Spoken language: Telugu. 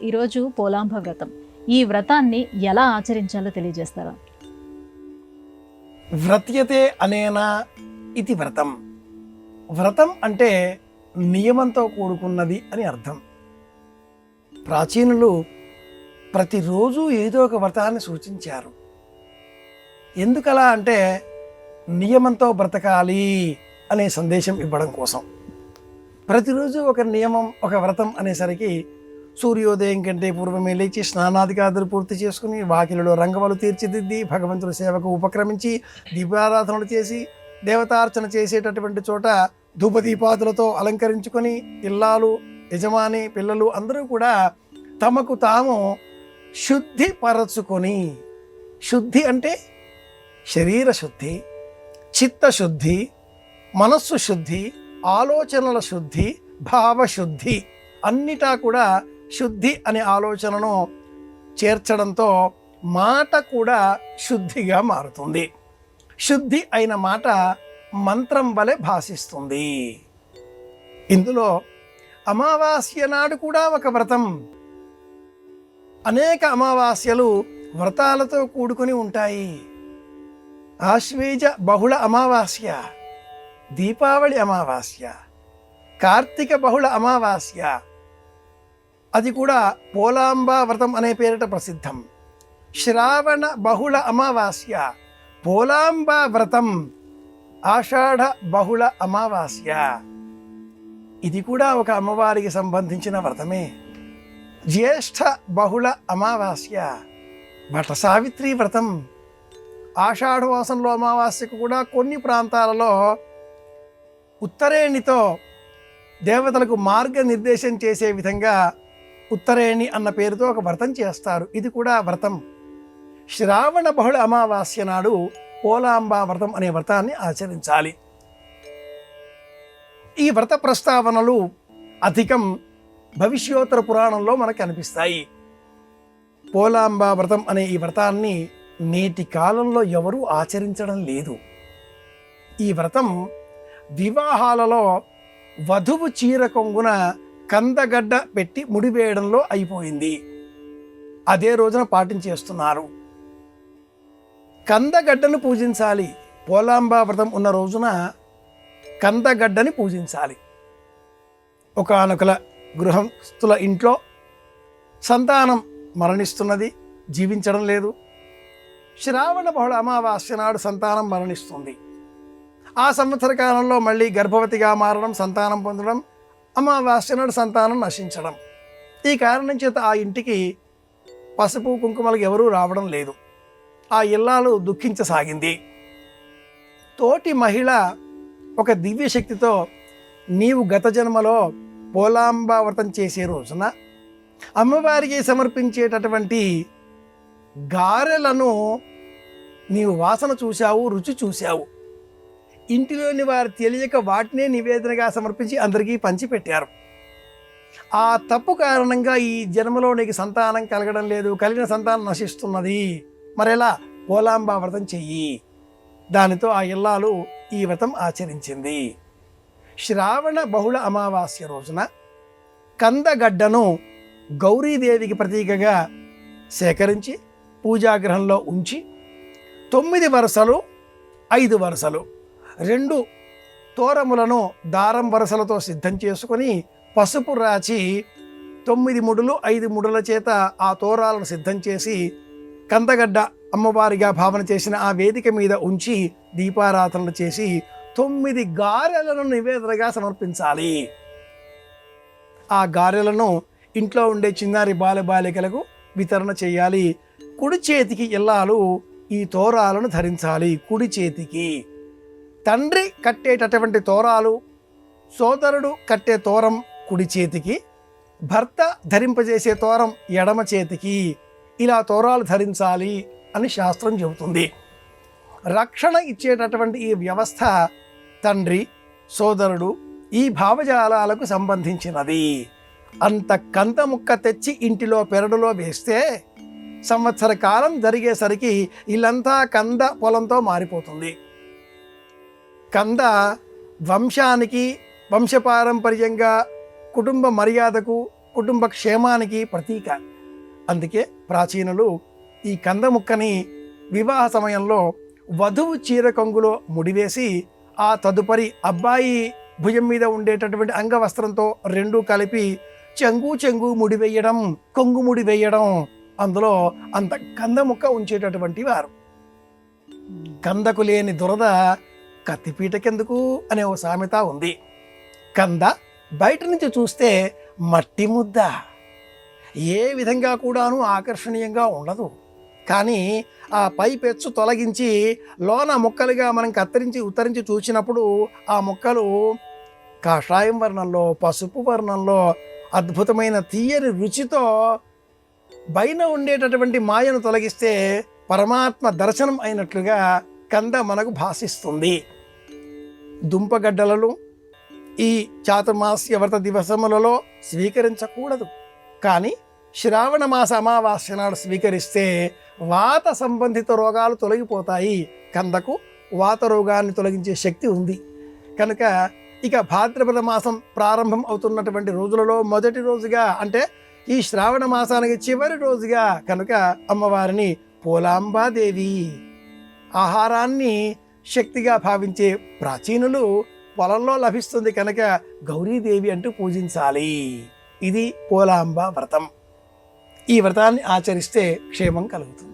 ఈరోజు పోలాంబ వ్రతం. ఈ వ్రతాన్ని ఎలా ఆచరించాలో తెలియజేస్తారా? వ్రత్యతే అనేనా ఇది వ్రతం. వ్రతం అంటే నియమంతో కూడుకున్నది అని అర్థం. ప్రాచీనులు ప్రతిరోజు ఏదో ఒక వ్రతాన్ని సూచించారు. ఎందుకలా అంటే నియమంతో బ్రతకాలి అనే సందేశం ఇవ్వడం కోసం. ప్రతిరోజు ఒక నియమం, ఒక వ్రతం అనేసరికి సూర్యోదయం కంటే పూర్వమే లేచి స్నానాదికాదులు పూర్తి చేసుకుని వాకిలిలో రంగవలు తీర్చిదిద్ది భగవంతుడి సేవకు ఉపక్రమించి దీపారాధనలు చేసి దేవతార్చన చేసేటటువంటి చోట ధూపదీపాదులతో అలంకరించుకొని ఇల్లాలు, యజమాని, పిల్లలు అందరూ కూడా తమకు తాము శుద్ధి పరచుకొని, శుద్ధి అంటే శరీర శుద్ధి, చిత్తశుద్ధి, మనస్సు శుద్ధి, ఆలోచనల శుద్ధి, భావశుద్ధి, అన్నిటా కూడా శుద్ధి అనే ఆలోచనను చేర్చడంతో మాట కూడా శుద్ధిగా మారుతుంది. శుద్ధి అయిన మాట మంత్రం వలె భాషిస్తుంది. ఇందులో అమావాస్య నాడు కూడా ఒక వ్రతం. అనేక అమావాస్యలు వ్రతాలతో కూడుకొని ఉంటాయి. ఆశ్వేజ బహుళ అమావాస్య, దీపావళి అమావాస్య, కార్తీక బహుళ అమావాస్య, అది కూడా పోలాంబ వ్రతం అనే పేరిట ప్రసిద్ధం. శ్రావణ బహుళ అమావాస్య, పోలాంబ వ్రతం, ఆషాఢ బహుళ అమావాస్య, ఇది కూడా ఒక అమ్మవారికి సంబంధించిన వ్రతమే. జ్యేష్ఠ బహుళ అమావాస్య, వట సావిత్రి వ్రతం. ఆషాఢమాసంలో అమావాస్యకు కూడా కొన్ని ప్రాంతాలలో ఉత్తరేణితో దేవతలకు మార్గనిర్దేశం చేసే విధంగా ఉత్తరేణి అన్న పేరుతో ఒక వ్రతం చేస్తారు. ఇది కూడా వ్రతం. శ్రావణ బహుళ అమావాస్య నాడు పోలాంబ వ్రతం అనే వ్రతాన్ని ఆచరించాలి. ఈ వ్రత ప్రస్తావనలు అధికం భవిష్యోత్తర పురాణంలో మనకు కనిపిస్తాయి. పోలాంబ వ్రతం అనే ఈ వ్రతాన్ని నేటి కాలంలో ఎవరూ ఆచరించడం లేదు. ఈ వ్రతం వివాహాలలో వధువు చీర కొంగున కందగడ్డ పెట్టి ముడివేయడంలో అయిపోయింది. అదే రోజున పాటించేస్తున్నారు. కందగడ్డను పూజించాలి. పోలాంబ వ్రతం ఉన్న రోజున కందగడ్డని పూజించాలి. ఒకానొకల గృహస్థుల ఇంట్లో సంతానం మరణిస్తున్నది, జీవించడం లేదు. శ్రావణ బహుళ అమావాస్య నాడు సంతానం మరణిస్తుంది. ఆ సంవత్సర కాలంలో మళ్ళీ గర్భవతిగా మారడం, సంతానం పొందడం, అమావాస్య నాడు సంతానం నశించడం. ఈ కారణం చేత ఆ ఇంటికి పసుపు కుంకుమలకు ఎవరూ రావడం లేదు. ఆ ఇల్లాలు దుఃఖించసాగింది. తోటి మహిళ ఒక దివ్యశక్తితో నీవు గత జన్మలో పోలాంబ వ్రతం చేసే రోజున అమ్మవారికి సమర్పించేటటువంటి గారెలను నీవు వాసన చూశావు, రుచి చూశావు. ఇంటిలోని వారు తెలియక వాటినే నివేదనగా సమర్పించి అందరికీ పంచిపెట్టారు. ఆ తప్పు కారణంగా ఈ జన్మలో నీకు సంతానం కలగడం లేదు, కలిగిన సంతానం నశిస్తున్నది. మరెలా? పోలాంబ వ్రతం చెయ్యి. దానితో ఆ ఇల్లాలు ఈ వ్రతం ఆచరించింది. శ్రావణ బహుళ అమావాస్య రోజున కందగడ్డను గౌరీదేవికి ప్రతీకగా సేకరించి పూజాగృహంలో ఉంచి 9 వరుసలు, 5 వరుసలు, 2 తోరములను దారం వరుసలతో సిద్ధం చేసుకొని పసుపు రాచి 9 ముడులు, 5 ముడుల చేత ఆ తోరాలను సిద్ధం చేసి కందగడ్డ అమ్మవారిగా భావన చేసిన ఆ వేదిక మీద ఉంచి దీపారాధనలు చేసి 9 గారెలను నివేదనగా సమర్పించాలి. ఆ గారెలను ఇంట్లో ఉండే చిన్నారి బాలబాలికలకు వితరణ చేయాలి. కుడి చేతికి ఇల్లాలు ఈ తోరాలను ధరించాలి. కుడి చేతికి తండ్రి కట్టేటటువంటి తోరాలు, సోదరుడు కట్టే తోరం కుడి చేతికి, భర్త ధరింపజేసే తోరం ఎడమ చేతికి. ఇలా తోరాలు ధరించాలి అని శాస్త్రం చెబుతుంది. రక్షణ ఇచ్చేటటువంటి ఈ వ్యవస్థ తండ్రి, సోదరుడు, ఈ భావజాలాలకు సంబంధించినది. అంత కంద ముక్క తెచ్చి ఇంటిలో పెరడులో వేస్తే సంవత్సర కాలం జరిగేసరికి ఇల్లంతా కంద పొలంతో మారిపోతుంది. కంద వంశానికి, వంశపారంపర్యంగా కుటుంబ మర్యాదకు, కుటుంబ క్షేమానికి ప్రతీక. అందుకే ప్రాచీనులు ఈ కంద ముక్కని వివాహ సమయంలో వధువు చీర కొంగులో ముడివేసి ఆ తదుపరి అబ్బాయి భుజం మీద ఉండేటటువంటి అంగవస్త్రంతో రెండూ కలిపి చెంగు ముడివేయడం, కొంగు ముడివేయడం, అందులో అంత కంద ముక్క ఉంచేటటువంటి వారు. కందకు లేని దురద కత్తిపీటకెందుకు అనే ఓ సామెత ఉంది. కంద బయట నుంచి చూస్తే మట్టి ముద్ద, ఏ విధంగా కూడాను ఆకర్షణీయంగా ఉండదు. కానీ ఆ పై పెచ్చు తొలగించి లోన ముక్కలుగా మనం కత్తిరించి ఉత్తరించి చూసినప్పుడు ఆ ముక్కలు కాషాయం వర్ణంలో, పసుపు వర్ణంలో అద్భుతమైన తీయని రుచితో పైన ఉండేటటువంటి మాయను తొలగిస్తే పరమాత్మ దర్శనం అయినట్లుగా కంద మనకు భాసిస్తుంది. దుంపగడ్డలను ఈ చాతుర్మాస్య వ్రత దివసములలో స్వీకరించకూడదు. కానీ శ్రావణ మాస అమావాస్య నాడు స్వీకరిస్తే వాత సంబంధిత రోగాలు తొలగిపోతాయి. కందకు వాత రోగాన్ని తొలగించే శక్తి ఉంది కనుక ఇక భాద్రపద మాసం ప్రారంభం అవుతున్నటువంటి రోజులలో మొదటి రోజుగా, అంటే ఈ శ్రావణ మాసానికి చివరి రోజుగా కనుక అమ్మవారిని పోలాంబాదేవి, ఆహారాన్ని శక్తిగా భావించే ప్రాచీనులు పొలంలో లభిస్తుంది కనుక గౌరీదేవి అంటూ పూజించాలి. ఇది పోలాంబ వ్రతం. ఈ వ్రతాన్ని ఆచరిస్తే క్షేమం కలుగుతుంది.